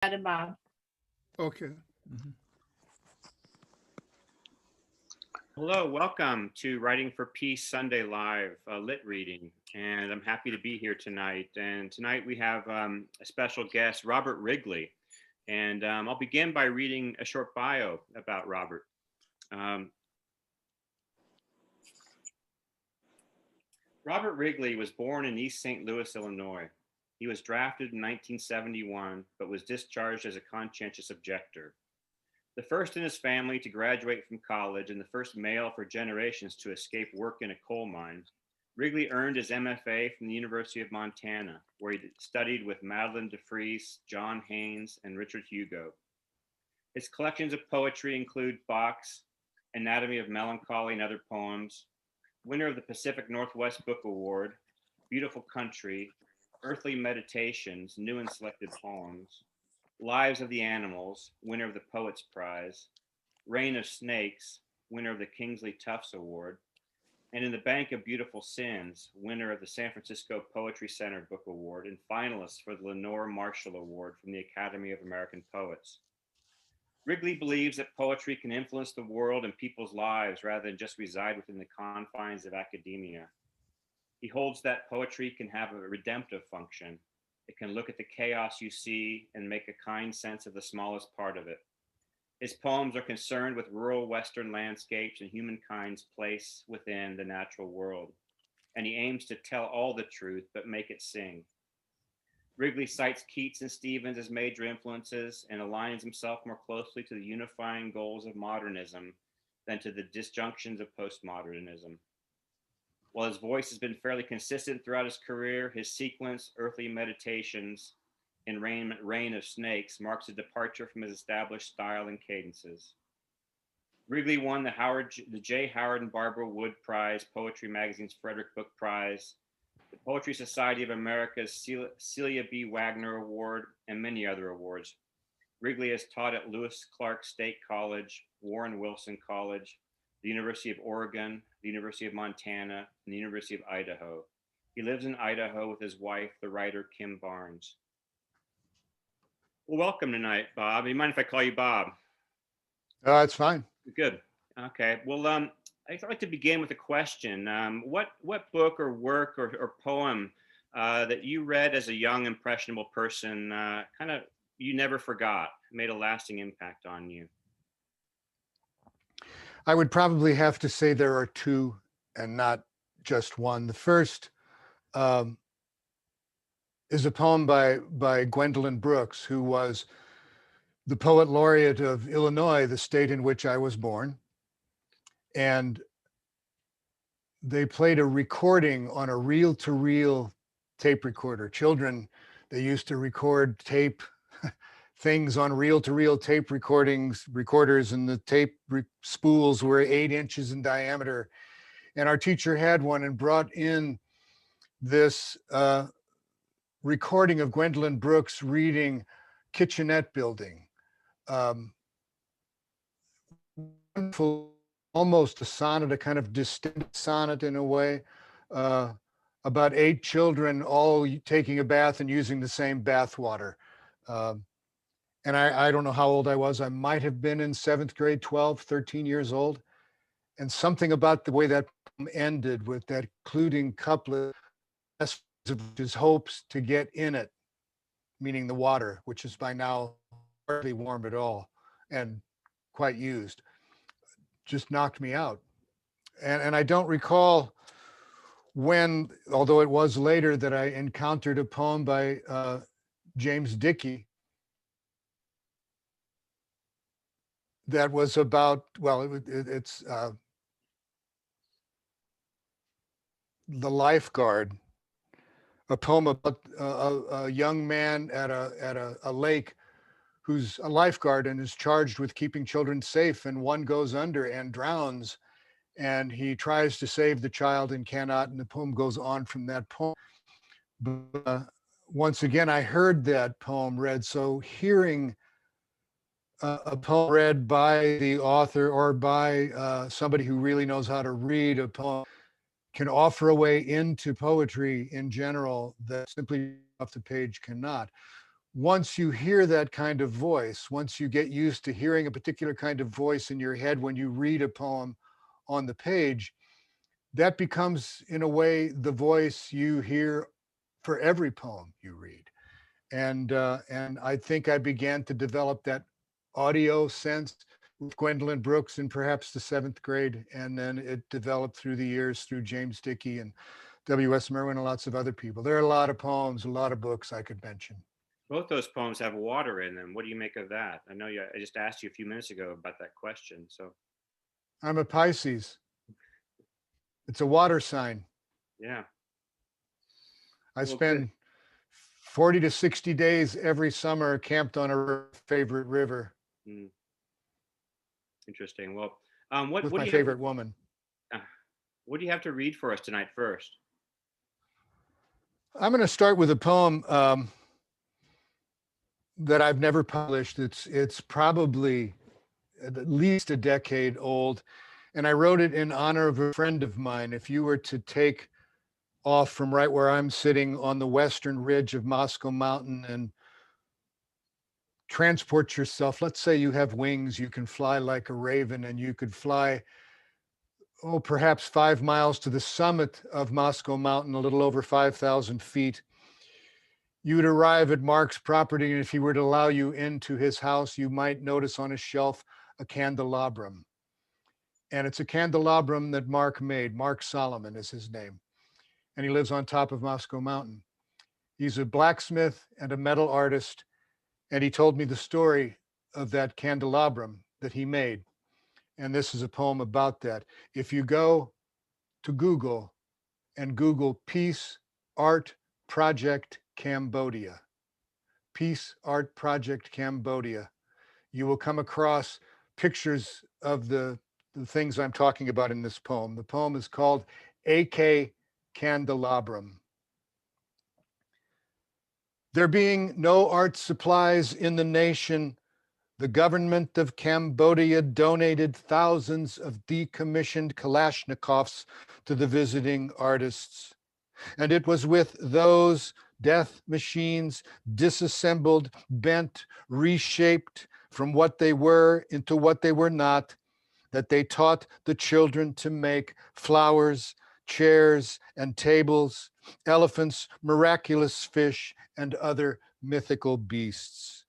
and Bob. Okay. Hello, welcome to Writing for Peace Sunday Live, lit reading. And I'm happy to be here tonight. And tonight we have a special guest, Robert Wrigley. And I'll begin by reading a short bio about Robert. Robert Wrigley was born in East St. Louis, Illinois. He was drafted in 1971, but was discharged as a conscientious objector. The first in his family to graduate from college and the first male for generations to escape work in a coal mine, Wrigley earned his MFA from the University of Montana, where he studied with Madeline DeFries, John Haynes, and Richard Hugo. His collections of poetry include Bach's Anatomy of Melancholy and Other Poems, winner of the Pacific Northwest Book Award, Beautiful Country, Earthly Meditations, New and Selected Poems, Lives of the Animals, winner of the Poets Prize, Reign of Snakes, winner of the Kingsley Tufts Award, and In the Bank of Beautiful Sins, winner of the San Francisco Poetry Center Book Award and finalist for the Lenore Marshall Award from the Academy of American Poets. Wrigley believes that poetry can influence the world and people's lives rather than just reside within the confines of academia. He holds that poetry can have a redemptive function. It can look at the chaos you see and make a kind sense of the smallest part of it. His poems are concerned with rural Western landscapes and humankind's place within the natural world. And he aims to tell all the truth, but make it sing. Wrigley cites Keats and Stevens as major influences and aligns himself more closely to the unifying goals of modernism than to the disjunctions of postmodernism. While his voice has been fairly consistent throughout his career, his sequence, Earthly Meditations, and Reign of Snakes marks a departure from his established style and cadences. Wrigley won the J. Howard and Barbara Wood Prize, Poetry Magazine's Frederick Book Prize, the Poetry Society of America's Celia B. Wagner Award, and many other awards. Wrigley has taught at Lewis Clark State College, Warren Wilson College, the University of Oregon, the University of Montana, and the University of Idaho. He lives in Idaho with his wife, the writer Kim Barnes. Well, welcome tonight, Bob. You mind if I call you Bob? It's fine. Good. Okay. Well, I'd like to begin with a question. What book or work or poem that you read as a young, impressionable person kind of you never forgot, made a lasting impact on you? I would probably have to say there are two and not just one. The first is a poem by Gwendolyn Brooks, who was the poet laureate of Illinois, the state in which I was born. And they played a recording on a reel-to-reel tape recorder. Children, they used to record tape things on reel-to-reel tape recorders, and the tape spools were 8 inches in diameter. And our teacher had one and brought in this recording of Gwendolyn Brooks reading Kitchenette Building. Almost a sonnet, a kind of distinct sonnet in a way, about 8 children all taking a bath and using the same bath water. And I don't know how old I was. I might have been in 7th grade, 12, 13 years old. And something about the way that poem ended with that concluding couplet of his hopes to get in it, meaning the water, which is by now hardly warm at all and quite used, just knocked me out. And I don't recall when, although it was later, that I encountered a poem by James Dickey that was about, well, it's The Lifeguard, a poem about a young man at a lake who's a lifeguard and is charged with keeping children safe, and one goes under and drowns, and he tries to save the child and cannot, and the poem goes on from that point. But once again, I heard that poem read, so hearing a poem read by the author or by somebody who really knows how to read a poem can offer a way into poetry in general that simply off the page cannot. once you hear that kind of voice, once you get used to hearing a particular kind of voice in your head when you read a poem on the page, that becomes, in a way, the voice you hear for every poem you read. And I think I began to develop that audio sense with Gwendolyn Brooks in perhaps the seventh grade, and then it developed through the years through James Dickey and W.S. Merwin and lots of other people. There are a lot of poems, a lot of books I could mention. Both those poems have water in them. What do you make of that? I know I just asked you a few minutes ago about that question. So, I'm a Pisces. It's a water sign. yeah. I Well, spend good. 40 to 60 days every summer camped on a favorite river Mm, interesting. Well, with what my do you have to favorite woman. uh, what do you have to read for us tonight first? I'm going to start with a poem that I've never published. It's probably at least a decade old, and I wrote it in honor of a friend of mine. If you were to take off from right where I'm sitting on the western ridge of Moscow Mountain and transport yourself, let's say you have wings, you can fly like a raven, and you could fly, oh, perhaps 5 miles to the summit of Moscow Mountain, a little over 5,000 feet. You would arrive at Mark's property, and if he were to allow you into his house, you might notice on a shelf a candelabrum. And it's a candelabrum that Mark made. Mark Solomon is his name. And he lives on top of Moscow Mountain. He's a blacksmith and a metal artist. And he told me the story of that candelabrum that he made. And this is a poem about that. If you go to Google and Google Peace Art Project Cambodia, Peace Art Project Cambodia, you will come across pictures of the things I'm talking about in this poem. The poem is called AK Candelabrum. There being no art supplies in the nation, the government of Cambodia donated thousands of decommissioned Kalashnikovs to the visiting artists. And it was with those death machines disassembled, bent, reshaped from what they were into what they were not, that they taught the children to make flowers, chairs, and tables, elephants, miraculous fish, and other mythical beasts,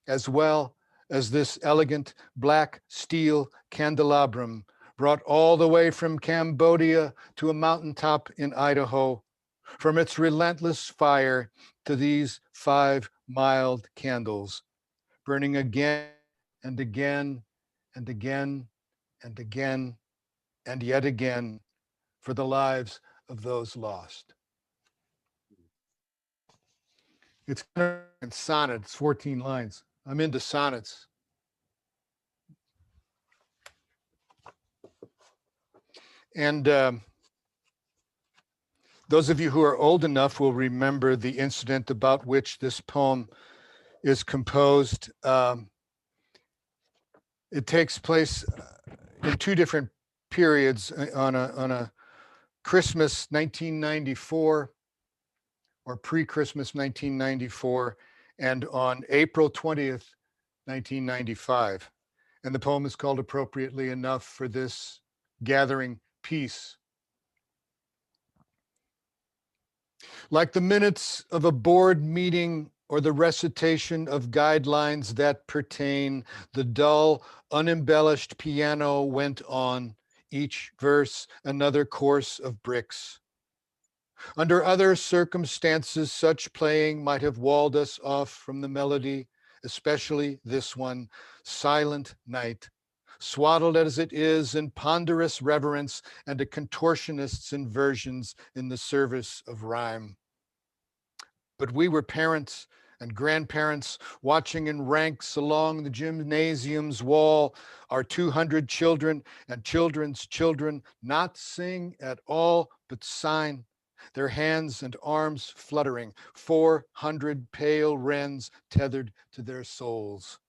as well as this elegant black steel candelabrum brought all the way from Cambodia to a mountaintop in Idaho, from its relentless fire to these 5 mild candles, burning again and again and again and again and yet again for the lives of those lost. It's kind of sonnet, it's 14 lines. I'm into sonnets. And those of you who are old enough will remember the incident about which this poem is composed. It takes place in two different periods on a Christmas 1994 or pre-Christmas 1994 and on April 20th, 1995. And the poem is called appropriately enough for this gathering, Peace. Like the minutes of a board meeting or the recitation of guidelines that pertain, the dull, unembellished piano went on, each verse another course of bricks. Under other circumstances, such playing might have walled us off from the melody, especially this one, Silent Night, swaddled as it is in ponderous reverence and a contortionist's inversions in the service of rhyme. But we were parents and grandparents watching in ranks along the gymnasium's wall, our 200 children and children's children not sing at all, but sign, their hands and arms fluttering, 400 pale wrens tethered to their souls.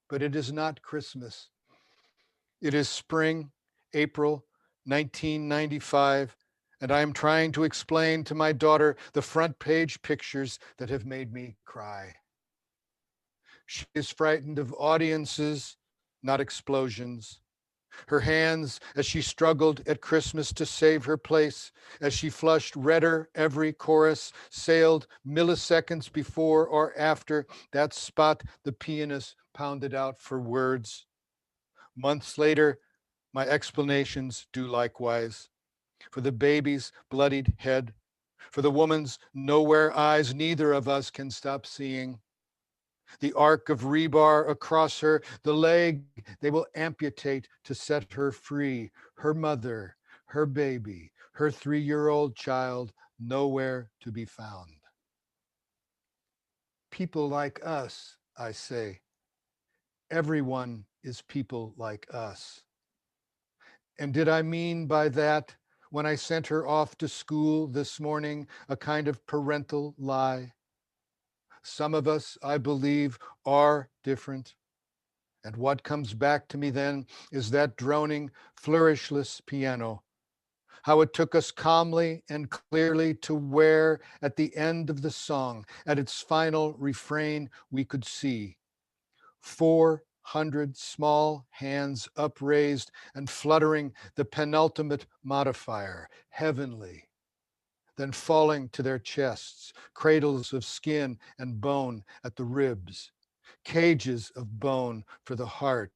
But it is not Christmas. It is spring, April 1995, and I am trying to explain to my daughter the front page pictures that have made me cry. She is frightened of audiences, not explosions. Her hands, as she struggled at Christmas to save her place, as she flushed redder every chorus, sailed milliseconds before or after that spot the pianist pounded out for words. Months later, my explanations do likewise. For the baby's bloodied head, for the woman's nowhere eyes neither of us can stop seeing. The arc of rebar across her, the leg they will amputate to set her free, her mother, her baby, her 3-year-old child, nowhere to be found. People like us, I say. Everyone is people like us. And did I mean by that, when I sent her off to school this morning, a kind of parental lie? Some of us, I believe, are different. And what comes back to me then is that droning, flourishless piano. How it took us calmly and clearly to where, at the end of the song, at its final refrain, we could see 400 small hands upraised and fluttering the penultimate modifier, heavenly, then falling to their chests, cradles of skin and bone at the ribs, cages of bone for the heart,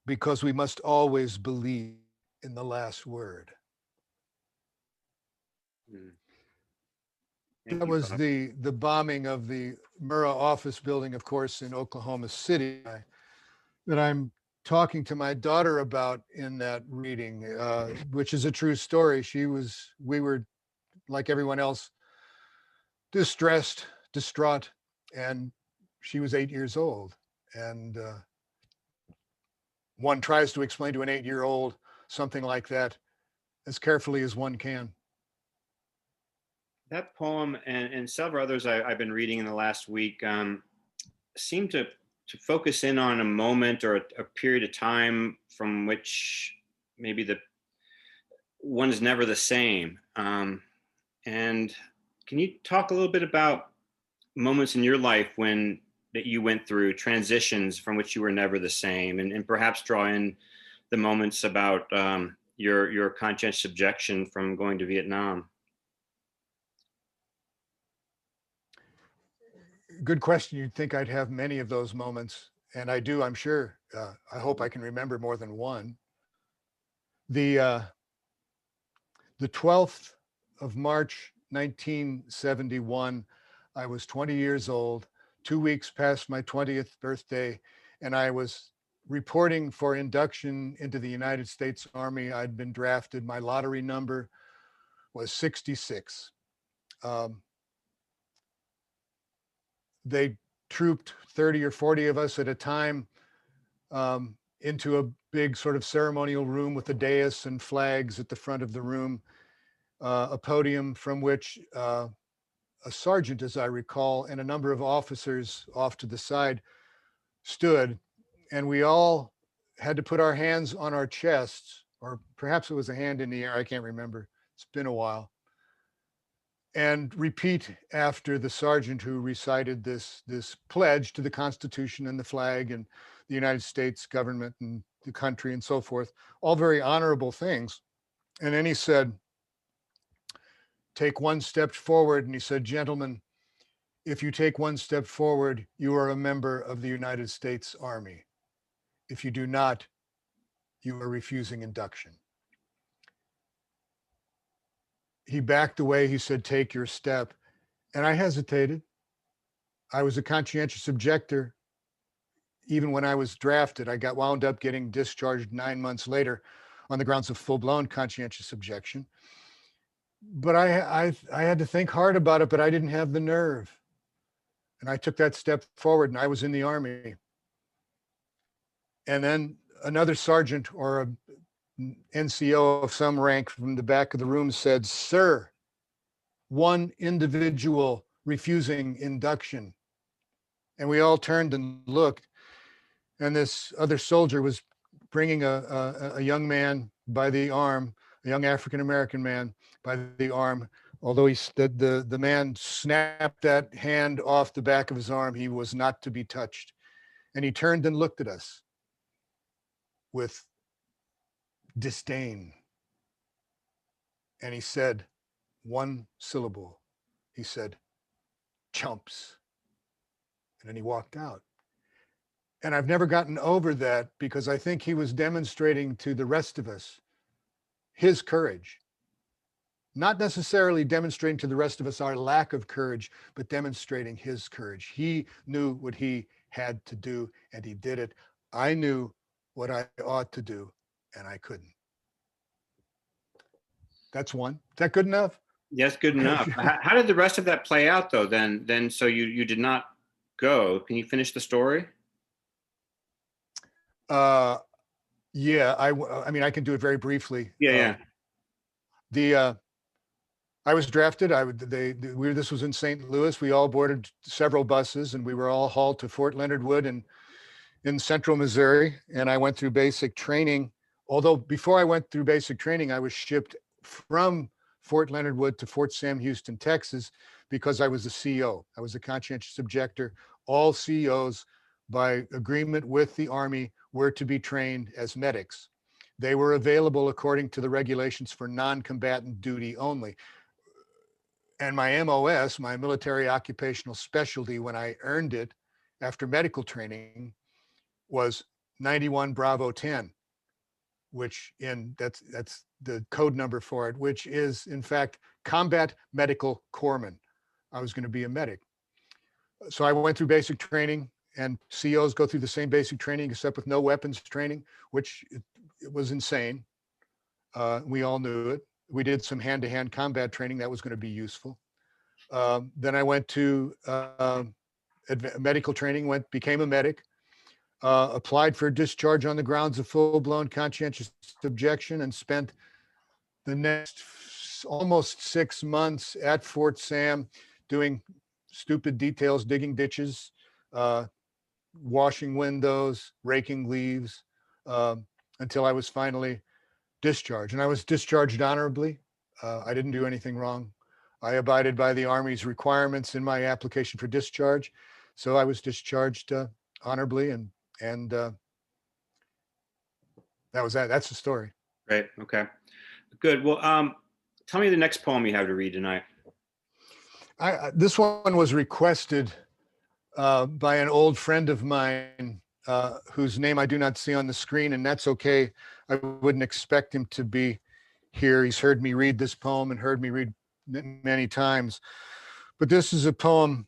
because we must always believe in the last word. Mm. Thank That you, was Bob. the bombing of the Murrah office building, of course, in Oklahoma City, that I'm talking to my daughter about in that reading, which is a true story. We were like everyone else, distressed, distraught, and she was 8 years old. And one tries to explain to an 8-year-old something like that as carefully as one can. That poem and several others I've been reading in the last week seem to focus in on a moment or a period of time from which maybe the one is never the same. And can you talk a little bit about moments in your life when that you went through transitions from which you were never the same, and perhaps draw in the moments about your conscientious objection from going to Vietnam? Good question. You'd think I'd have many of those moments, and I do, I'm sure. I hope I can remember more than one. The uh, the 12th of March, 1971, I was 20 years old, 2 weeks past my 20th birthday, and I was reporting for induction into the United States Army. I'd been drafted. My lottery number was 66. Um, they trooped 30 or 40 of us at a time into a big sort of ceremonial room with a dais and flags at the front of the room, a podium from which a sergeant, as I recall, and a number of officers off to the side stood, and we all had to put our hands on our chests, or perhaps it was a hand in the air, I can't remember. It's been a while. And repeat after the sergeant who recited this pledge to the Constitution and the flag and the United States government and the country and so forth, all very honorable things. And then he said, take one step forward. And he said, gentlemen, if you take one step forward, you are a member of the United States Army. If you do not, you are refusing induction. He backed away. He said, take your step. And I hesitated. I was a conscientious objector. Even when I was drafted, I got wound up getting discharged 9 months later on the grounds of full-blown conscientious objection. But I had to think hard about it, but I didn't have the nerve. And I took that step forward, and I was in the Army. And then another sergeant or a NCO of some rank from the back of the room said, sir, one individual refusing induction. And we all turned and looked, and this other soldier was bringing a young man by the arm, a young African-American man, by the arm. Although the man snapped that hand off the back of his arm, he was not to be touched. And he turned and looked at us with disdain. And he said one syllable. He said, "Chumps." And then he walked out. And I've never gotten over that, because I think he was demonstrating to the rest of us his courage. Not necessarily demonstrating to the rest of us our lack of courage, but demonstrating his courage. He knew what he had to do, and he did it. I knew what I ought to do, and I couldn't. That's one. Is that good enough? Yes, good enough. How did the rest of that play out, though? Then, so you did not go. Can you finish the story? Yeah, I mean, I can do it very briefly. Yeah. I was drafted. This was in St. Louis. We all boarded several buses, and we were all hauled to Fort Leonard Wood in central Missouri. And I went through basic training. Although before I went through basic training, I was shipped from Fort Leonard Wood to Fort Sam Houston, Texas, because I was a CO. I was a conscientious objector. All COs, by agreement with the Army, were to be trained as medics. They were available according to the regulations for non-combatant duty only. And my MOS, my military occupational specialty, when I earned it after medical training, was 91 Bravo 10, which that's the code number for it, which is in fact combat medical corpsman. I was going to be a medic. So I went through basic training, and COs go through the same basic training except with no weapons training, which it was insane. We all knew it. We did some hand-to-hand combat training that was going to be useful. Then I went to medical training, became a medic, applied for discharge on the grounds of full-blown conscientious objection, and spent the next almost 6 months at Fort Sam doing stupid details, digging ditches, washing windows, raking leaves, until I was finally discharged. And I was discharged honorably. I didn't do anything wrong. I abided by the Army's requirements in my application for discharge. So I was discharged honorably, and that was that. That's the story. Great. Okay. Good. Well, tell me the next poem you have to read tonight. This one was requested by an old friend of mine, whose name I do not see on the screen, and that's okay. I wouldn't expect him to be here. He's heard me read this poem and heard me read many times. But this is a poem,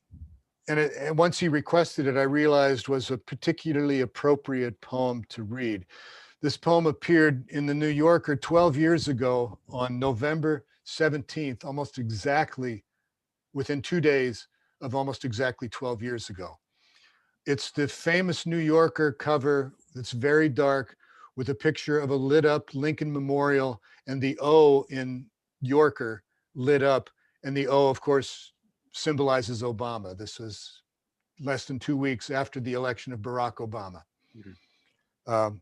and once he requested it, I realized was a particularly appropriate poem to read. This poem appeared in the New Yorker 12 years ago on November 17th, almost exactly within 2 days of almost exactly 12 years ago. It's the famous New Yorker cover that's very dark, with a picture of a lit up Lincoln Memorial and the O in Yorker lit up. And the O, of course, symbolizes Obama. This was less than 2 weeks after the election of Barack Obama. Mm-hmm.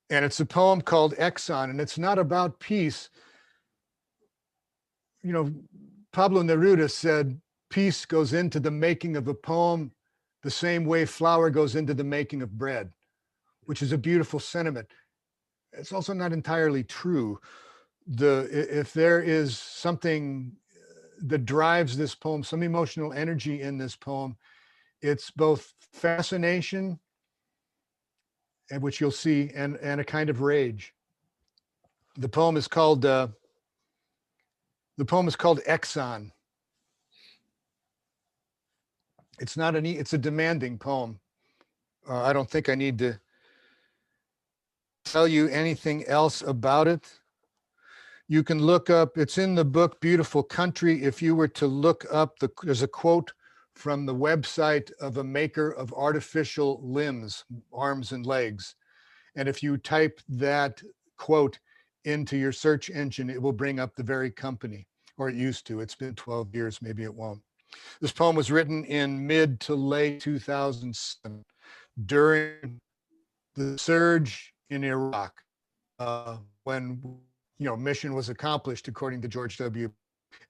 And it's a poem called Exxon, and it's not about peace. You know, Pablo Neruda said, peace goes into the making of a poem the same way flour goes into the making of bread, which is a beautiful sentiment. It's also not entirely true. If there is something that drives this poem, some emotional energy in this poem, it's both fascination, which you'll see, and a kind of rage. The poem is called Exxon. It's a demanding poem. I don't think I need to tell you anything else about it. You can look up, it's in the book, Beautiful Country. If you were to look up, there's a quote from the website of a maker of artificial limbs, arms and legs. And if you type that quote into your search engine, it will bring up the very company, or it used to. It's been 12 years, maybe it won't. This poem was written in mid to late 2007 during the surge in Iraq, when mission was accomplished according to George W.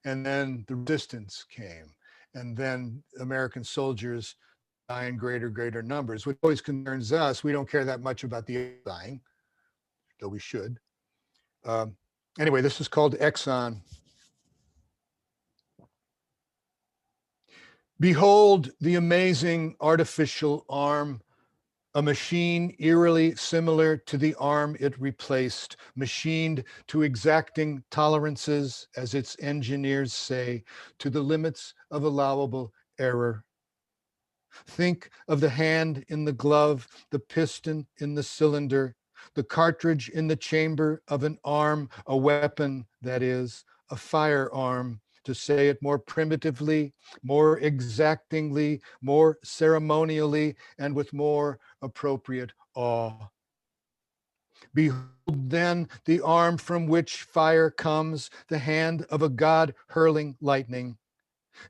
And then the resistance came. And then American soldiers die in greater numbers, which always concerns us. We don't care that much about the dying, though we should. Anyway, this is called Exxon. Behold the amazing artificial arm, a machine eerily similar to the arm it replaced, machined to exacting tolerances, as its engineers say, to the limits of allowable error. Think of the hand in the glove, the piston in the cylinder, the cartridge in the chamber of an arm, a weapon, that is, a firearm, to say it more primitively, more exactingly, more ceremonially, and with more appropriate awe. Behold then the arm from which fire comes, the hand of a god hurling lightning.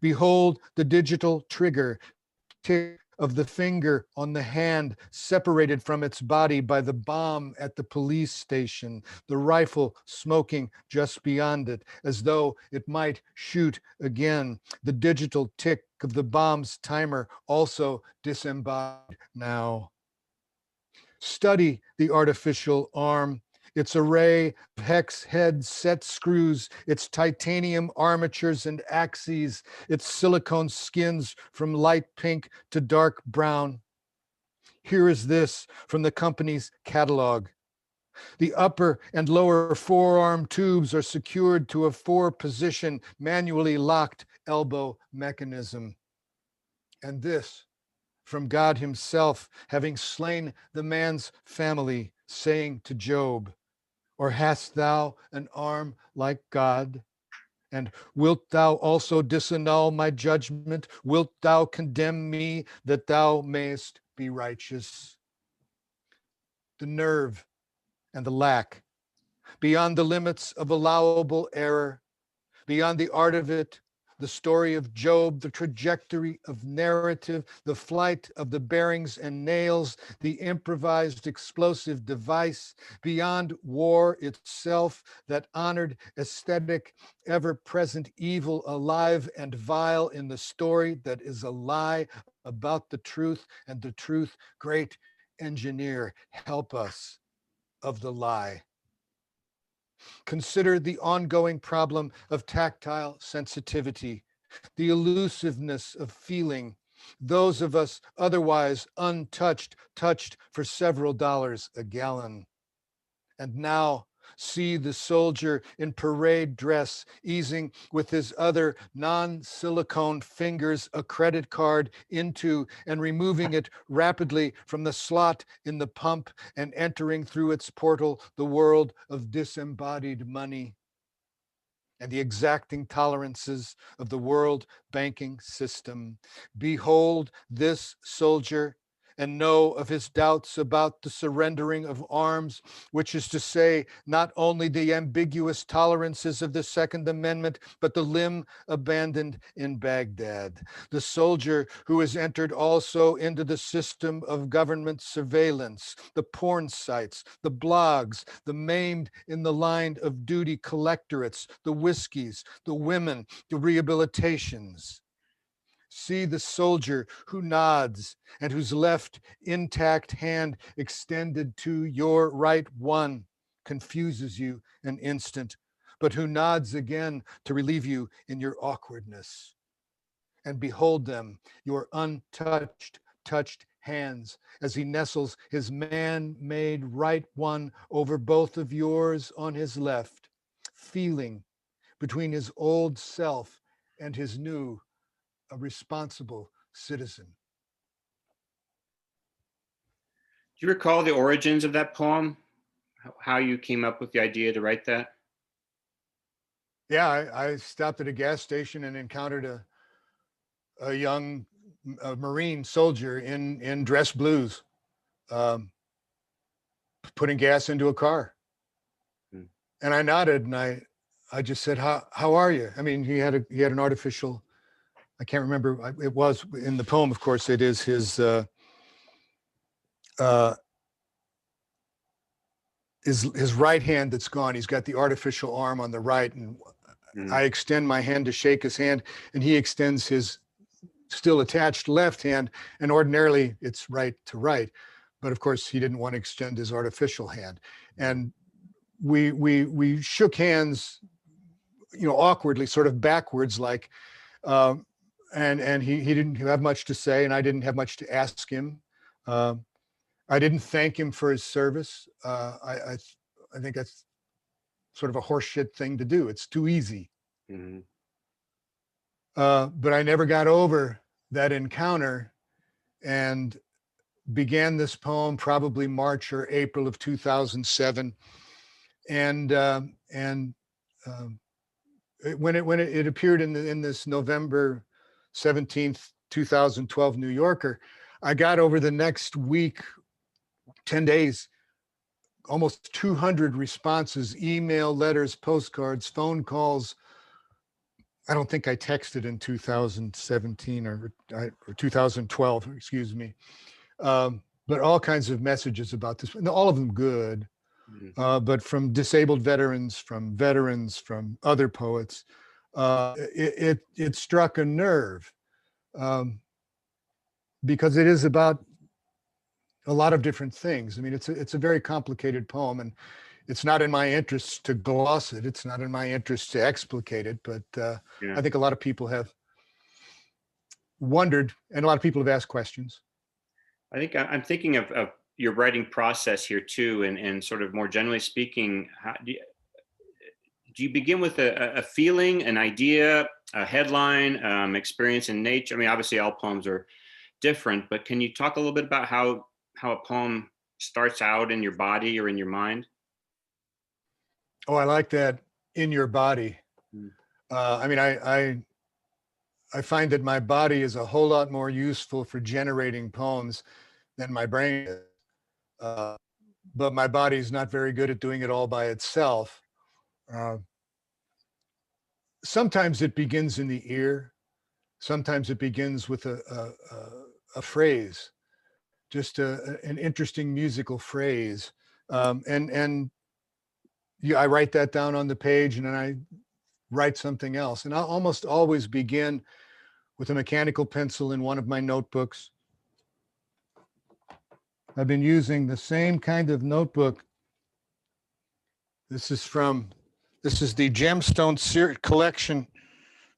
Behold the digital trigger, tick of the finger on the hand, separated from its body by the bomb at the police station, the rifle smoking just beyond it, as though it might shoot again. The digital tick of the bomb's timer, also disembodied now. Study the artificial arm, its array of hex head set screws, its titanium armatures and axes, its silicone skins from light pink to dark brown. Here is this from the company's catalog. The upper and lower forearm tubes are secured to a 4-position manually locked elbow mechanism. And this from God himself, having slain the man's family, saying to Job, or hast thou an arm like God? And wilt thou also disannul my judgment? Wilt thou condemn me that thou mayest be righteous? The nerve and the lack, beyond the limits of allowable error, beyond the art of it, the story of Job, the trajectory of narrative, the flight of the bearings and nails, the improvised explosive device, beyond war itself, that honored aesthetic, ever-present evil, alive and vile in the story that is a lie about the truth, and the truth, great engineer, help us of the lie. Consider the ongoing problem of tactile sensitivity, the elusiveness of feeling. Those of us otherwise untouched, touched for several dollars a gallon. And now see the soldier in parade dress easing with his other non-silicone fingers a credit card into and removing it rapidly from the slot in the pump and entering through its portal the world of disembodied money and the exacting tolerances of the world banking system. Behold this soldier and know of his doubts about the surrendering of arms, which is to say, not only the ambiguous tolerances of the Second Amendment, but the limb abandoned in Baghdad. The soldier who has entered also into the system of government surveillance, the porn sites, the blogs, the maimed in the line of duty collectorates, the whiskeys, the women, the rehabilitations. See the soldier who nods and whose left intact hand extended to your right one confuses you an instant, but who nods again to relieve you in your awkwardness. And behold them, your untouched, touched hands, as he nestles his man-made right one over both of yours on his left, feeling between his old self and his new, a responsible citizen. Do you recall the origins of that poem? How you came up with the idea to write that? Yeah, I stopped at a gas station and encountered a young Marine soldier in dress blues, um, putting gas into a car. Hmm. And I nodded and I just said, how are you? I mean, he had an artificial, I can't remember, it was in the poem, of course, it is his his right hand that's gone. He's got the artificial arm on the right, and I extend my hand to shake his hand, and he extends his still attached left hand, and ordinarily it's right to right, but of course he didn't want to extend his artificial hand, and we shook hands, awkwardly, sort of backwards, like, and he didn't have much to say, and I didn't have much to ask him. I didn't thank him for his service. I think that's sort of a horseshit thing to do. It's too easy. Mm-hmm. But I never got over that encounter, and began this poem probably March or April of 2007. And when it appeared in this November 17th, 2012 New Yorker, I got over the next week, 10 days, almost 200 responses, email, letters, postcards, phone calls. I don't think I texted in 2017 or 2012, excuse me. But all kinds of messages about this, and all of them good, but from disabled veterans, from other poets. It struck a nerve, because it is about a lot of different things. I mean, it's a very complicated poem, and it's not in my interest to gloss it. It's not in my interest to explicate it, but I think a lot of people have wondered, and a lot of people have asked questions. I think I'm thinking of your writing process here too, and sort of more generally speaking, how do you begin with a feeling, an idea, a headline, experience in nature? I mean, obviously all poems are different, but can you talk a little bit about how a poem starts out in your body or in your mind? Oh, I like that, in your body. I mean, I find that my body is a whole lot more useful for generating poems than my brain is. But my body is not very good at doing it all by itself. Sometimes it begins in the ear. Sometimes it begins with a phrase, just an interesting musical phrase. And I write that down on the page, and then I write something else. And I'll almost always begin with a mechanical pencil in one of my notebooks. I've been using the same kind of notebook. This is the Gemstone collection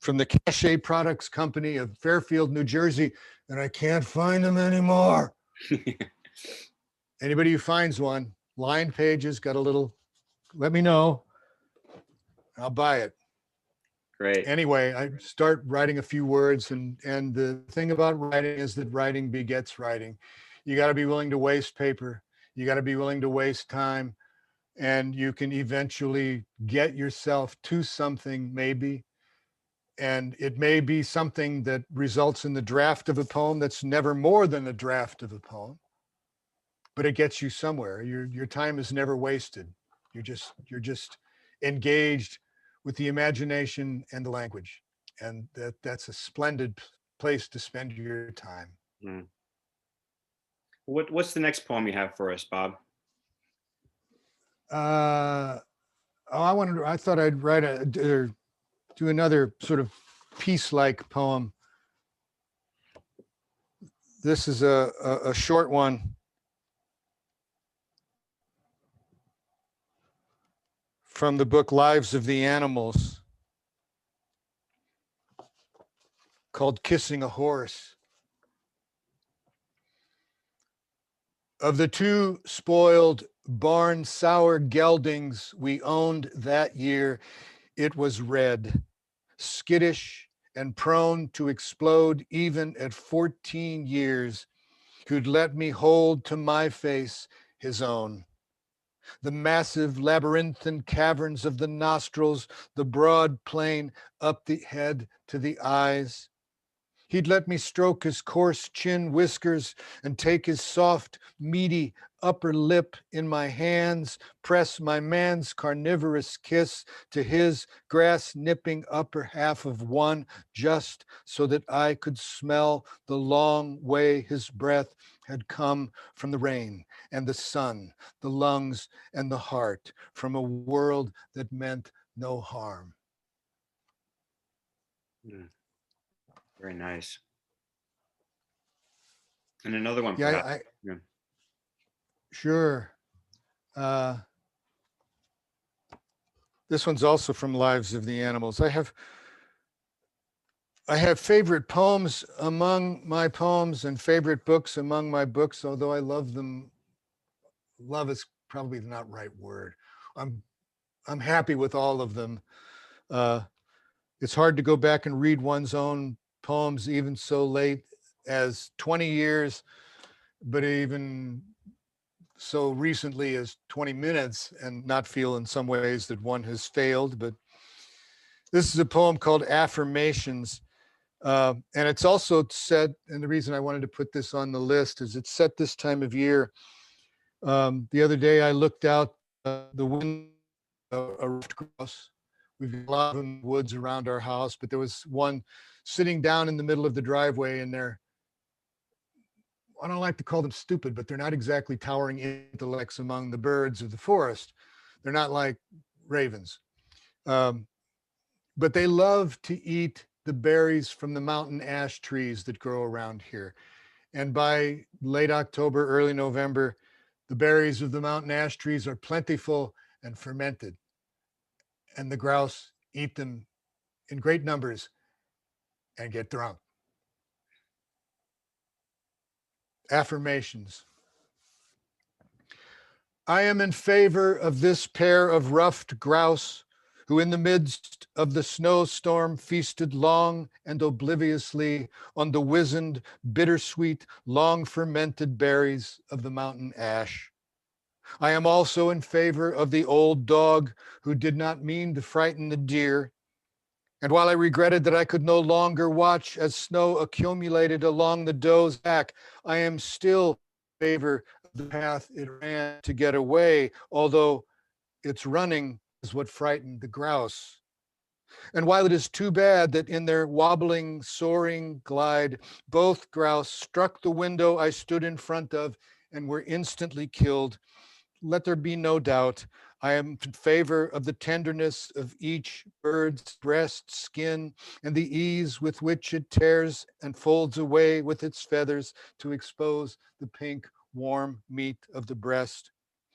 from the Cachet Products Company of Fairfield, New Jersey, and I can't find them anymore. Anybody who finds one, lined pages, got a little, let me know. I'll buy it. Great. Anyway, I start writing a few words, and the thing about writing is that writing begets writing. You got to be willing to waste paper. You got to be willing to waste time, and you can eventually get yourself to something, maybe. And it may be something that results in the draft of a poem that's never more than a draft of a poem, but it gets you somewhere. Your time is never wasted. You're just engaged with the imagination and the language, and that's a splendid place to spend your time. What's the next poem you have for us, Bob? I thought I'd write or do another sort of piece-like poem. This is a short one from the book Lives of the Animals, called Kissing a Horse. Of the two spoiled barn sour geldings we owned that year, it was red, skittish and prone to explode even at 14 years, who'd let me hold to my face his own. The massive labyrinthine caverns of the nostrils, the broad plain up the head to the eyes. He'd let me stroke his coarse chin whiskers and take his soft, meaty upper lip in my hands, press my man's carnivorous kiss to his grass-nipping upper half of one, just so that I could smell the long way his breath had come from the rain and the sun, the lungs and the heart, from a world that meant no harm. Very nice. And another one, Yeah, perhaps. Yeah. Sure. This one's also from Lives of the Animals. I have favorite poems among my poems and favorite books among my books, although I love them. Love is probably not right word. I'm happy with all of them. It's hard to go back and read one's own poems even so late as 20 years, but even so recently as 20 minutes and not feel in some ways that one has failed. But this is a poem called Affirmations. And it's also set, and the reason I wanted to put this on the list is it's set this time of year. The other day I looked out the window, a ruffed grouse. We've got a lot of them in the woods around our house, but there was one sitting down in the middle of the driveway, and I don't like to call them stupid, but they're not exactly towering intellects among the birds of the forest. They're not like ravens. But they love to eat the berries from the mountain ash trees that grow around here. And by late October, early November, the berries of the mountain ash trees are plentiful and fermented. And the grouse eat them in great numbers and get drunk. Affirmations. I am in favor of this pair of ruffed grouse who in the midst of the snowstorm feasted long and obliviously on the wizened, bittersweet, long fermented berries of the mountain ash. I am also in favor of the old dog who did not mean to frighten the deer. And while I regretted that I could no longer watch as snow accumulated along the doe's back, I am still in favor of the path it ran to get away, although its running is what frightened the grouse. And while it is too bad that in their wobbling, soaring glide, both grouse struck the window I stood in front of and were instantly killed, let there be no doubt, I am in favor of the tenderness of each bird's breast skin and the ease with which it tears and folds away with its feathers to expose the pink, warm meat of the breast.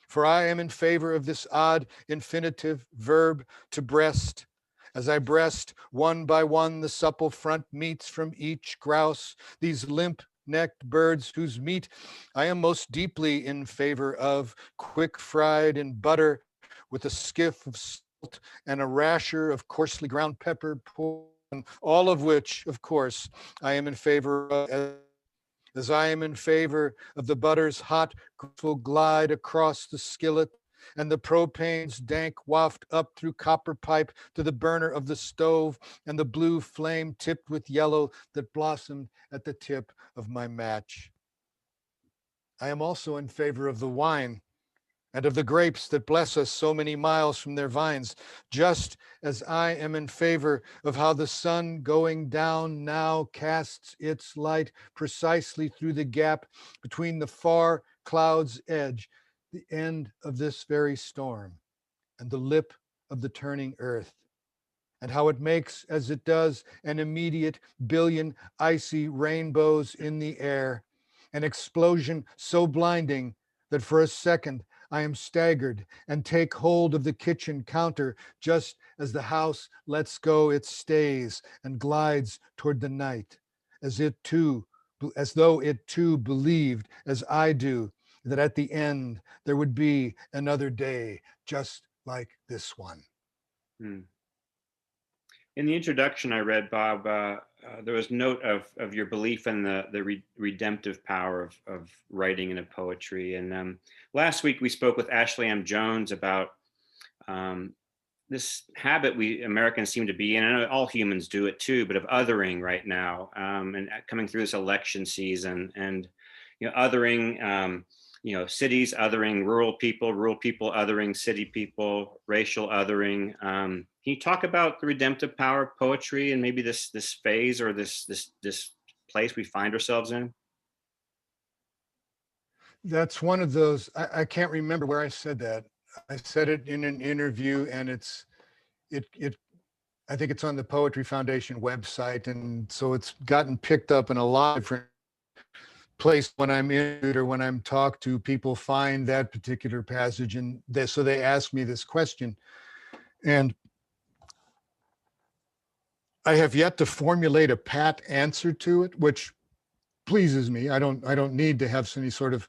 For I am in favor of this odd infinitive verb to breast. As I breast one by one the supple front meats from each grouse, these limp-necked birds whose meat I am most deeply in favor of, quick fried in butter with a skiff of salt and a rasher of coarsely ground pepper poured on, all of which, of course, I am in favor of, as I am in favor of the butter's hot, graceful glide across the skillet and the propane's dank waft up through copper pipe to the burner of the stove and the blue flame tipped with yellow that blossomed at the tip of my match. I am also in favor of the wine and of the grapes that bless us so many miles from their vines, just as I am in favor of how the sun going down now casts its light precisely through the gap between the far cloud's edge, the end of this very storm, and the lip of the turning earth, and how it makes, as it does, an immediate billion icy rainbows in the air, an explosion so blinding that for a second I am staggered and take hold of the kitchen counter just as the house lets go its stays and glides toward the night, as though it too believed, as I do, that at the end there would be another day just like this one. Hmm. In the introduction I read, Bob, there was note of your belief in the redemptive power of writing and of poetry. And last week we spoke with Ashley M. Jones about this habit we Americans seem to be in, and I know all humans do it too, but of othering right now, and coming through this election season, and othering cities othering rural people othering city people, racial othering. Can you talk about the redemptive power of poetry and maybe this phase or this place we find ourselves in? That's one of those, I can't remember where I said that. I said it in an interview, and it I think it's on the Poetry Foundation website, and so it's gotten picked up in a lot of different places. When I'm in it or when I'm talked to, people find that particular passage, and so they ask me this question, and I have yet to formulate a pat answer to it, which pleases me. I don't need to have any sort of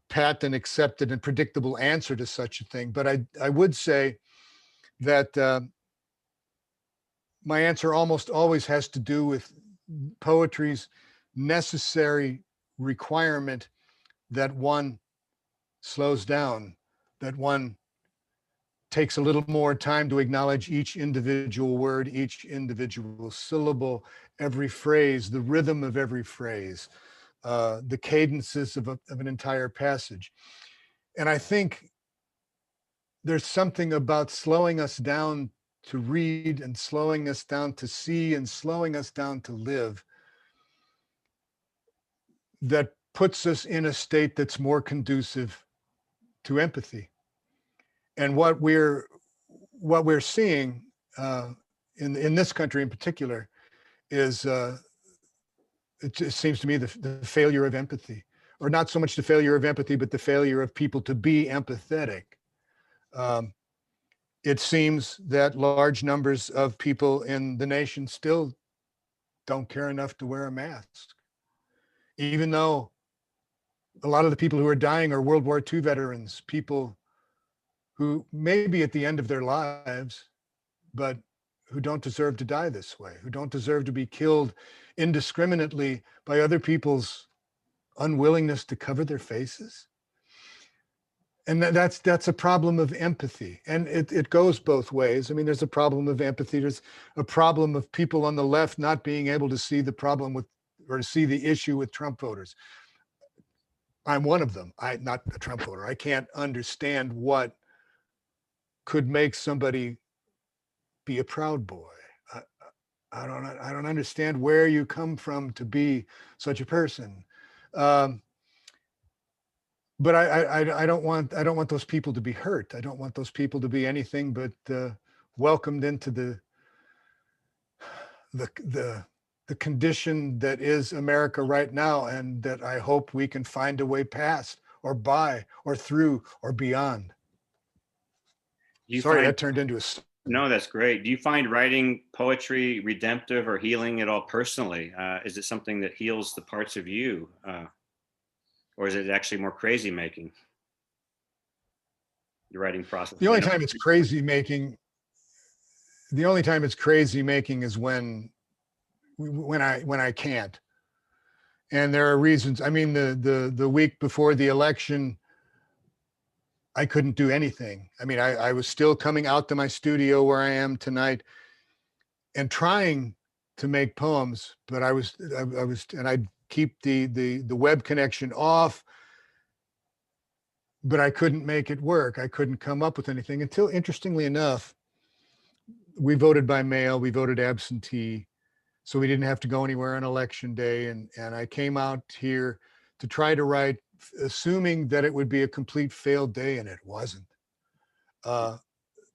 pat and accepted and predictable answer to such a thing. But I would say that my answer almost always has to do with poetry's necessary requirement that one slows down, that one takes a little more time to acknowledge each individual word, each individual syllable, every phrase, the rhythm of every phrase, the cadences of an entire passage. And I think there's something about slowing us down to read and slowing us down to see and slowing us down to live that puts us in a state that's more conducive to empathy. And what we're seeing in this country in particular is it seems to me the failure of empathy, or not so much the failure of empathy, but the failure of people to be empathetic. It seems that large numbers of people in the nation still don't care enough to wear a mask, even though a lot of the people who are dying are World War II veterans, people who may be at the end of their lives, but who don't deserve to die this way, who don't deserve to be killed indiscriminately by other people's unwillingness to cover their faces. And that's a problem of empathy. And it goes both ways. I mean, there's a problem of empathy. There's a problem of people on the left not being able to see the problem with, or to see the issue with Trump voters. I'm one of them. I'm not a Trump voter. I can't understand what could make somebody be a Proud Boy. I don't understand where you come from to be such a person. But I don't want those people to be hurt. I don't want those people to be anything but welcomed into the condition that is America right now, and that I hope we can find a way past or by or through or beyond. Sorry, that turned into a... No, that's great. Do you find writing poetry redemptive or healing at all personally? Is it something that heals the parts of you? Or is it actually more crazy making? The writing process. The only time it's crazy making is when I can't. And there are reasons. I mean, the week before the election, I couldn't do anything. I mean, I was still coming out to my studio where I am tonight and trying to make poems, but I was, and I'd keep the web connection off, but I couldn't make it work. I couldn't come up with anything until, interestingly enough, we voted by mail, we voted absentee, so we didn't have to go anywhere on election day. And I came out here to try to write, assuming that it would be a complete failed day, and it wasn't.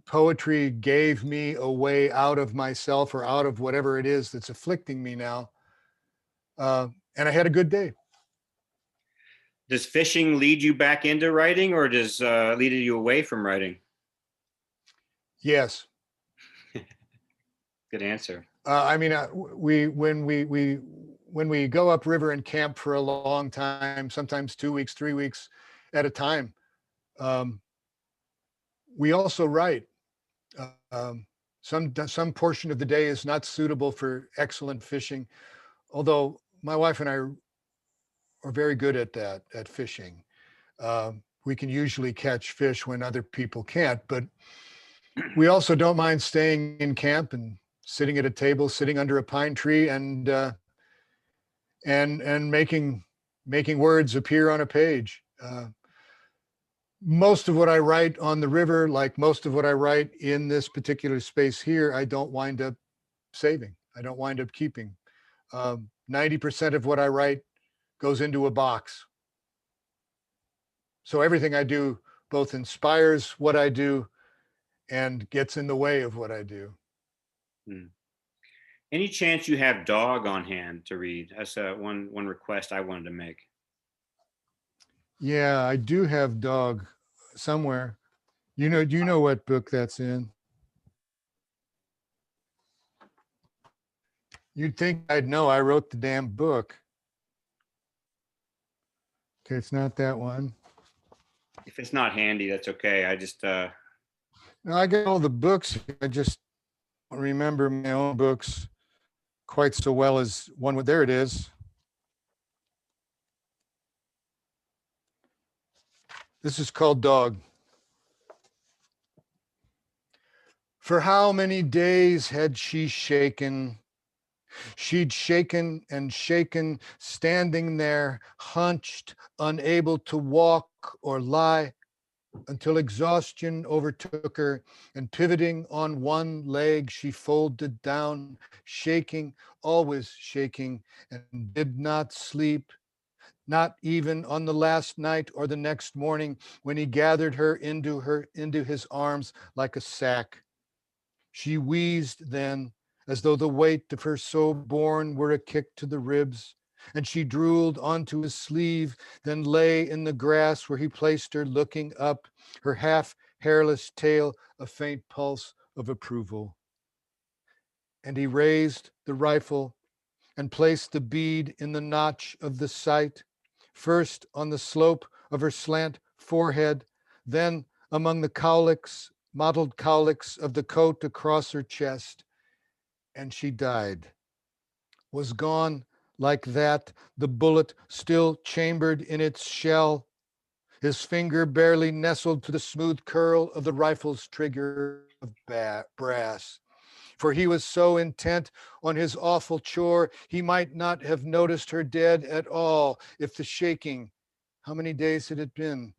Poetry gave me a way out of myself, or out of whatever it is that's afflicting me now. And I had a good day. Does fishing lead you back into writing, or does lead you away from writing? Yes. Good answer. I mean, when we go upriver and camp for a long time, sometimes 2 weeks, 3 weeks at a time, we also write. Some portion of the day is not suitable for excellent fishing, although my wife and I are very good at that, at fishing. We can usually catch fish when other people can't, but we also don't mind staying in camp and sitting at a table, sitting under a pine tree, and making words appear on a page. Most of what I write on the river, like most of what I write in this particular space here, I don't wind up saving. I don't wind up keeping. 90% of what I write goes into a box. So everything I do both inspires what I do and gets in the way of what I do. Hmm. Any chance you have dog on hand to read? That's one request I wanted to make. Yeah, I do have dog somewhere. Do you know what book that's in? You'd think I'd know. I wrote the damn book. Okay, it's not that one. If it's not handy, that's okay. I just No, I got all the books. I just don't remember my own books quite so well as one. There it is. This is called Dog. For how many days had she shaken? She'd shaken and shaken, standing there, hunched, unable to walk or lie, until exhaustion overtook her, and pivoting on one leg, she folded down, shaking, always shaking, and did not sleep, not even on the last night or the next morning when he gathered her into his arms like a sack. She wheezed then, as though the weight of her so born were a kick to the ribs, and she drooled onto his sleeve, then lay in the grass where he placed her, looking up, her half hairless tail a faint pulse of approval. And he raised the rifle and placed the bead in the notch of the sight, first on the slope of her slant forehead, then among the cowlicks, mottled cowlicks of the coat across her chest, and she died. Was gone like that, the bullet still chambered in its shell, his finger barely nestled to the smooth curl of the rifle's trigger of brass. For he was so intent on his awful chore, he might not have noticed her dead at all if the shaking, how many days had it been?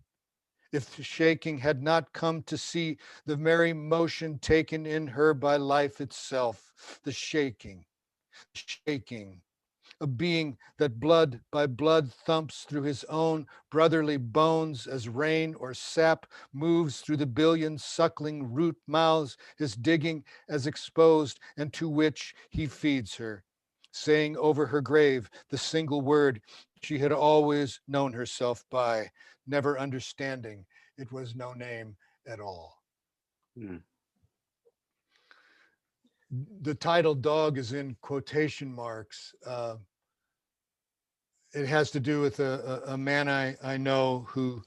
If the shaking had not come to see the very motion taken in her by life itself, the shaking, shaking, a being that blood by blood thumps through his own brotherly bones as rain or sap moves through the billion suckling root mouths his digging as exposed, and to which he feeds her, saying over her grave the single word she had always known herself by, never understanding it was no name at all. hmm. The title Dog is in quotation marks. It has to do with a man I know who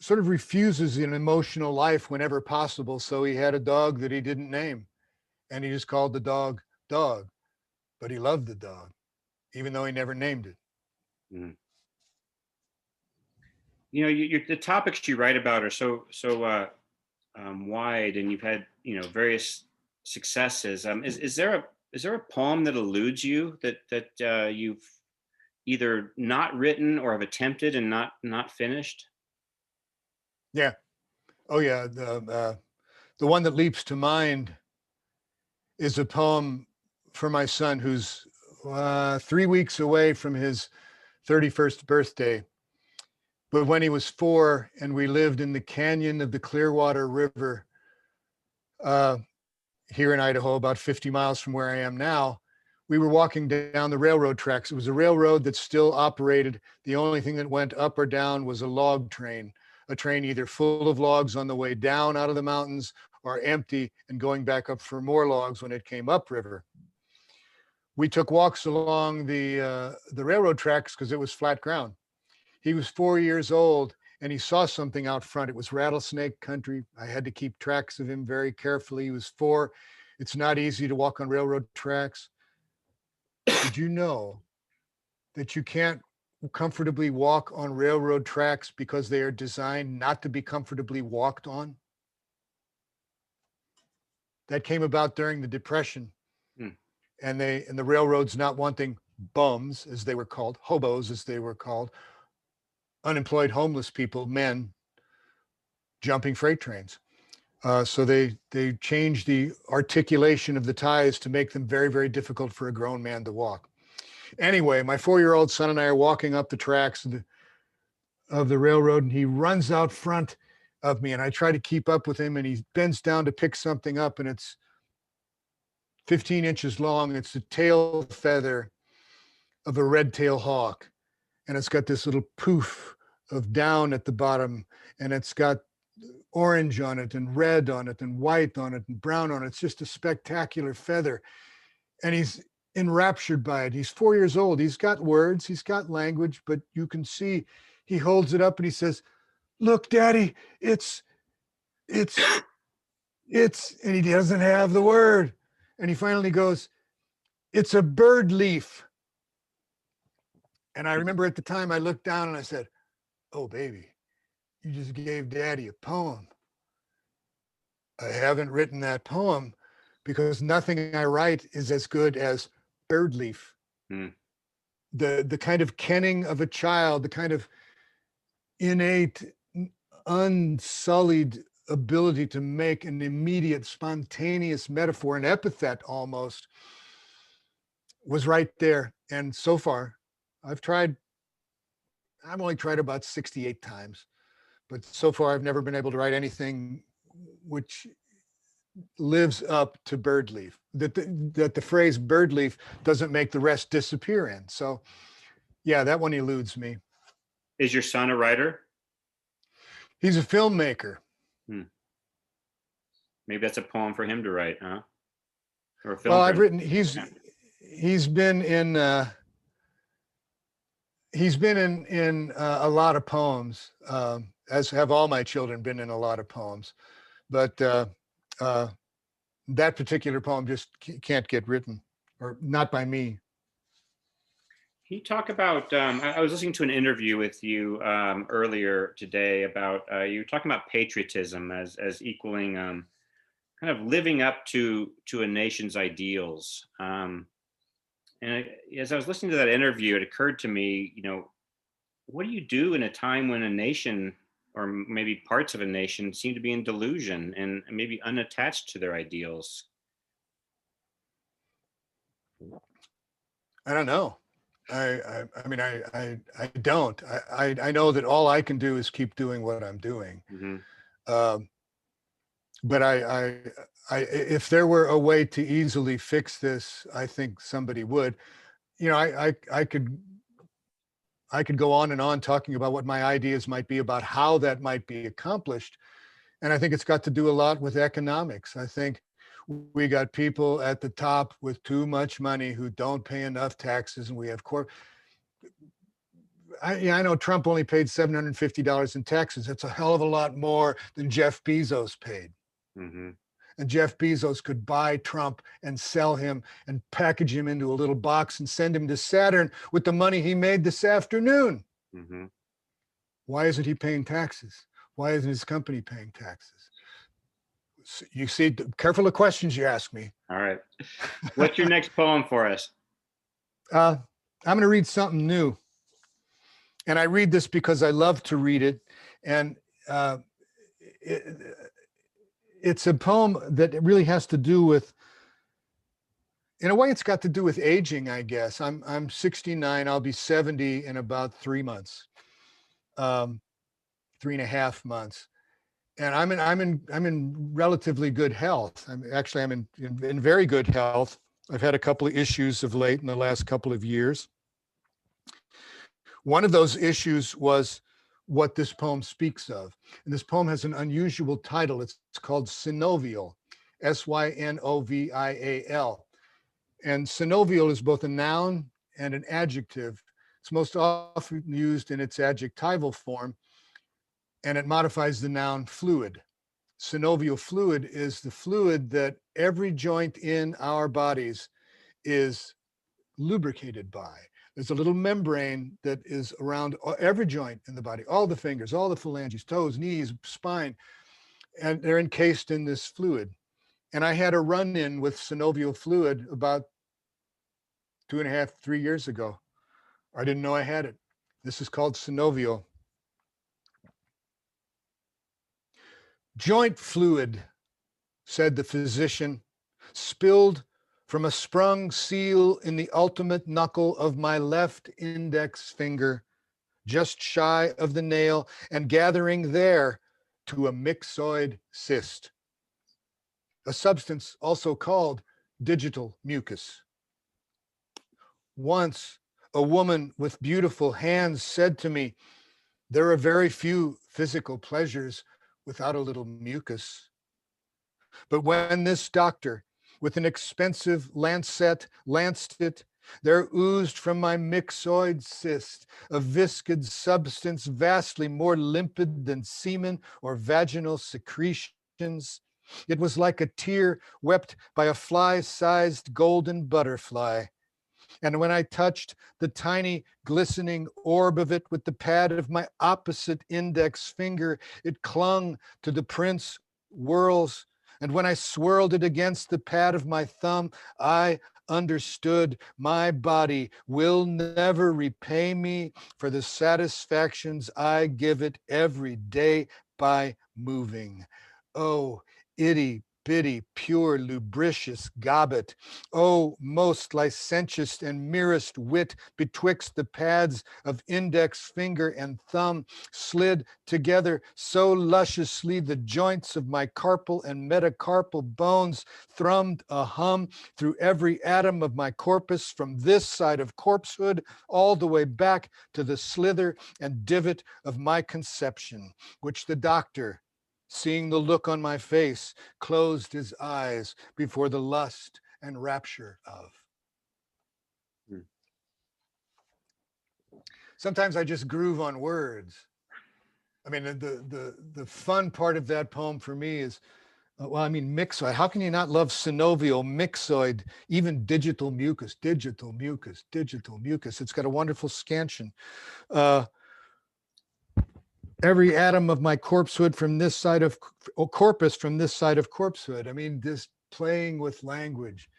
sort of refuses an emotional life whenever possible. So he had a dog that he didn't name, and he just called the dog Dog, but he loved the dog, even though he never named it. Hmm. You know, the topics you write about are wide, and you've had various successes. Is there a poem that eludes you that you've either not written or have attempted and not finished? Yeah. Oh yeah. The one that leaps to mind is a poem for my son who's 3 weeks away from his 31st birthday. But when he was 4 and we lived in the canyon of the Clearwater River uh, here in Idaho, about 50 miles from where I am now, we were walking down the railroad tracks. It was a railroad that still operated. The only thing that went up or down was a log train, a train either full of logs on the way down out of the mountains or empty and going back up for more logs when it came upriver. We took walks along the railroad tracks because it was flat ground. He was 4 years old and he saw something out front. It was rattlesnake country. I had to keep tracks of him very carefully. He was 4. It's not easy to walk on railroad tracks. Did you know that you can't comfortably walk on railroad tracks because they are designed not to be comfortably walked on? That came about during the Depression. Hmm. And the railroads not wanting bums, as they were called, hobos, as they were called, unemployed homeless people, men, jumping freight trains. So they changed the articulation of the ties to make them very, very difficult for a grown man to walk. Anyway, my 4-year-old son and I are walking up the tracks of the railroad, and he runs out front of me, and I try to keep up with him, and he bends down to pick something up, and it's 15 inches long. It's the tail feather of a red-tailed hawk, and it's got this little poof of down at the bottom, and it's got orange on it and red on it and white on it and brown on it. It's just a spectacular feather, and he's enraptured by it. He's 4 years old. He's got words, he's got language, but you can see he holds it up and he says, "Look, Daddy, it's," and he doesn't have the word. And he finally goes, "It's a bird leaf." And I remember at the time I looked down and I said, "Oh, baby, you just gave Daddy a poem." I haven't written that poem because nothing I write is as good as bird leaf. Mm. The kind of kenning of a child, the kind of innate, unsullied ability to make an immediate, spontaneous metaphor, an epithet almost, was right there. And so far, I've only tried about 68 times, but so far I've never been able to write anything which lives up to bird leaf, that the phrase bird leaf doesn't make the rest disappear in. So yeah, that one eludes me. Is your son a writer? He's a filmmaker. Maybe that's a poem for him to write, huh? Or a film. Well, I've written, he's been in a lot of poems, as have all my children been in a lot of poems, but that particular poem just can't get written, or not by me. Can you talk about, I was listening to an interview with you earlier today about, you were talking about patriotism as equaling kind of living up to a nation's ideals. As I was listening to that interview, it occurred to me, what do you do in a time when a nation, or maybe parts of a nation, seem to be in delusion and maybe unattached to their ideals? I don't know. I mean, I don't. I know that all I can do is keep doing what I'm doing. Mm-hmm. But if there were a way to easily fix this, I think somebody would. I could go on and on talking about what my ideas might be about how that might be accomplished. And I think it's got to do a lot with economics. I think we got people at the top with too much money who don't pay enough taxes, and we have I know Trump only paid $750 in taxes. That's a hell of a lot more than Jeff Bezos paid. Mm-hmm. And Jeff Bezos could buy Trump and sell him and package him into a little box and send him to Saturn with the money he made this afternoon. Mm-hmm. Why isn't he paying taxes? Why isn't his company paying taxes? You see, careful of questions you ask me. All right. What's your next poem for us? I'm going to read something new. And I read this because I love to read it. And it's a poem that really has to do with, in a way, it's got to do with aging, I guess. I'm 69. I'll be 70 in about 3 months, 3.5 months. And I'm in relatively good health. I'm in very good health. I've had a couple of issues of late in the last couple of years. One of those issues was what this poem speaks of. And this poem has an unusual title. It's called synovial, Synovial. And synovial is both a noun and an adjective. It's most often used in its adjectival form, and it modifies the noun fluid. Synovial fluid is the fluid that every joint in our bodies is lubricated by. There's a little membrane that is around every joint in the body, all the fingers, all the phalanges, toes, knees, spine, and they're encased in this fluid. And I had a run-in with synovial fluid about 2.5, 3 years ago. I didn't know I had it. This is called synovial. Joint fluid, said the physician, spilled from a sprung seal in the ultimate knuckle of my left index finger, just shy of the nail, and gathering there to a myxoid cyst, a substance also called digital mucus. Once, a woman with beautiful hands said to me, there are very few physical pleasures without a little mucus. But when this doctor, with an expensive lancet, lanced it, there oozed from my myxoid cyst a viscid substance vastly more limpid than semen or vaginal secretions. It was like a tear wept by a fly-sized golden butterfly. And when I touched the tiny glistening orb of it with the pad of my opposite index finger, it clung to the prince whirls. And when I swirled it against the pad of my thumb, I understood my body will never repay me for the satisfactions I give it every day by moving. Oh, itty bitty, pure, lubricious gobbet. Oh, most licentious and merest wit betwixt the pads of index finger and thumb, slid together so lusciously the joints of my carpal and metacarpal bones thrummed a hum through every atom of my corpus from this side of corpsehood all the way back to the slither and divot of my conception, which the doctor, seeing the look on my face, closed his eyes before the lust and rapture of. Sometimes I just groove on words. I mean, the fun part of that poem for me is, well, I mean, myxoid. How can you not love synovial, myxoid, even digital mucus, digital mucus, digital mucus? It's got a wonderful scansion. Every atom of my corpsehood from this side of corpus from this side of corpsehood. I mean, this playing with language.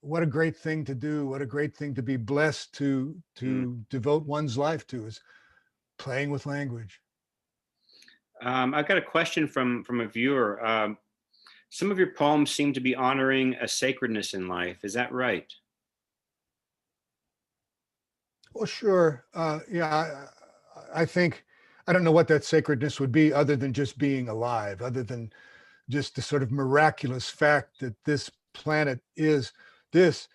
What a great thing to do. What a great thing to be blessed to devote one's life to, is playing with language. I've got a question from a viewer. Some of your poems seem to be honoring a sacredness in life. Is that right? Well, sure. Yeah, I think, I don't know what that sacredness would be other than just being alive, other than just the sort of miraculous fact that this planet this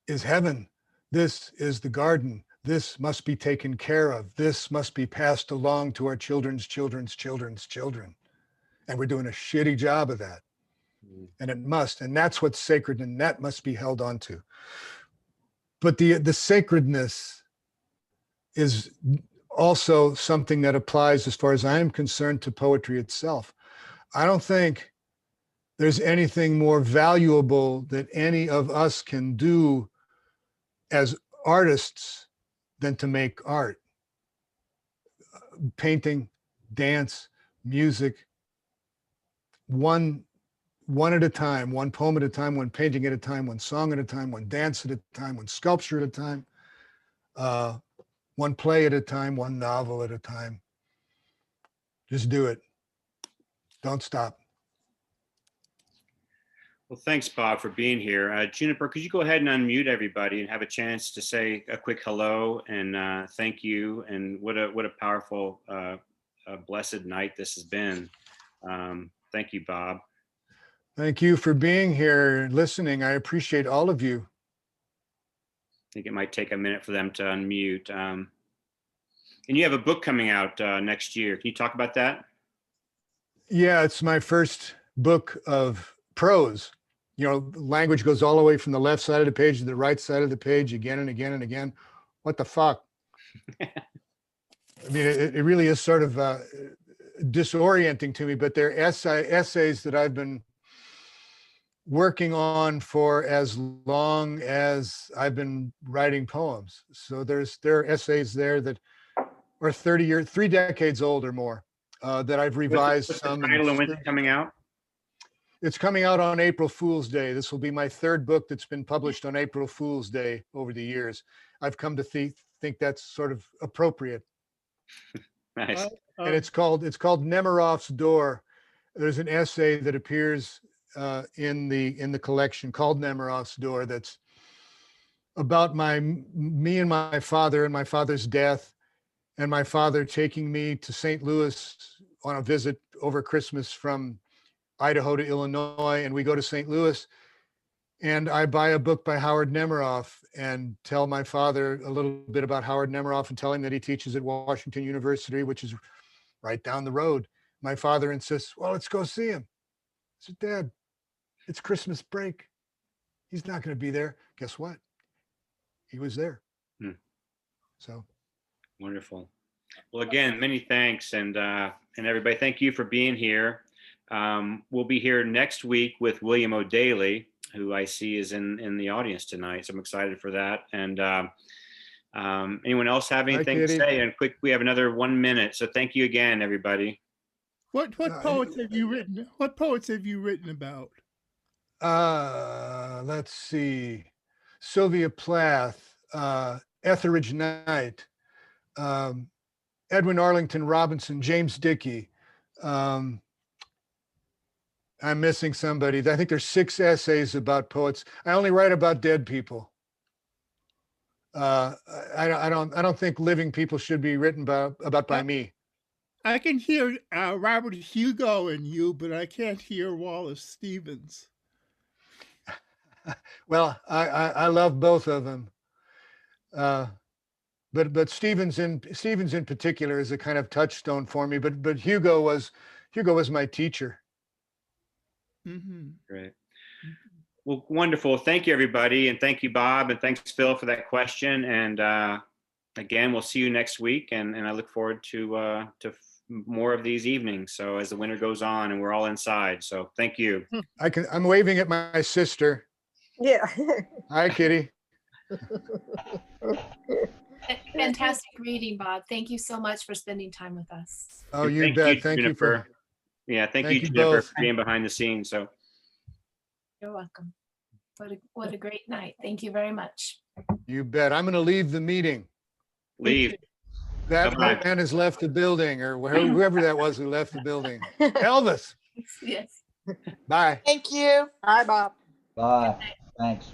is heaven. This is the garden. This must be taken care of. This must be passed along to our children's children's children's children. And we're doing a shitty job of that. And it must, and that's what's sacred, and that must be held on to. But the sacredness is also something that applies, as far as I am concerned, to poetry itself. I don't think there's anything more valuable that any of us can do as artists than to make art. Painting, dance, music, one at a time, one poem at a time, one painting at a time, one song at a time, one dance at a time, one sculpture at a time, one play at a time, one novel at a time. Just do it. Don't stop. Well, thanks, Bob, for being here. Juniper, could you go ahead and unmute everybody and have a chance to say a quick hello and thank you? And what a powerful, blessed night this has been. Thank you, Bob. Thank you for being here and listening. I appreciate all of you. I think it might take a minute for them to unmute. And you have a book coming out next year. Can you talk about that? Yeah, it's my first book of prose. You know, language goes all the way from the left side of the page to the right side of the page again and again and again. What the fuck? I mean, it really is sort of disorienting to me, but they're essays that I've been working on for as long as I've been writing poems. So there are essays there that are 3 decades old or more that I've revised. What's some. The title and when's it coming out? It's coming out on April Fool's Day. This will be my third book that's been published on April Fool's Day over the years. I've come to think that's sort of appropriate. Nice. And it's called Nemiroff's Door. there's an essay that appears in the collection called Nemiroff's Door that's about me and my father's death, and my father taking me to St. Louis on a visit over Christmas from Idaho to Illinois. And we go to St. Louis, and I buy a book by Howard Nemiroff and tell my father a little bit about Howard Nemiroff and tell him that he teaches at Washington University, which is right down the road. My father insists, well, let's go see him. I said, Dad, it's Christmas break. He's not going to be there. Guess what? He was there. So wonderful. Well, again, many thanks, and everybody, thank you for being here. We'll be here next week with William O'Daly, who I see is in the audience tonight. So I'm excited for that. And anyone else have anything to say? And quick, we have another 1 minute. So thank you again, everybody. What poets have you written? What poets have you written about? Let's see. Sylvia Plath, Etheridge Knight, Edwin Arlington Robinson, James Dickey. I'm missing somebody. I think there's 6 essays about poets. I only write about dead people. I don't think living people should be written about by me. I can hear Robert Hugo in you, but I can't hear Wallace Stevens. Well, I love both of them. But Stevens in particular is a kind of touchstone for me. But Hugo was my teacher. Mm-hmm. Great. Well, wonderful. Thank you, everybody, and thank you, Bob, and thanks, Phil, for that question. And again, we'll see you next week, and I look forward to more of these evenings. So as the winter goes on, and we're all inside. So thank you. I'm waving at my sister. Yeah. Hi, Kitty. Fantastic reading, Bob. Thank you so much for spending time with us. Oh, you bet. Thank you for. Yeah, thank you, Juniper, for being behind the scenes. So you're welcome. What a great night. Thank you very much. You bet. I'm going to leave the meeting. Leave. That man has left the building, or whoever that was who left the building. Elvis. Yes. Bye. Thank you. Bye, Bob. Bye. Thanks.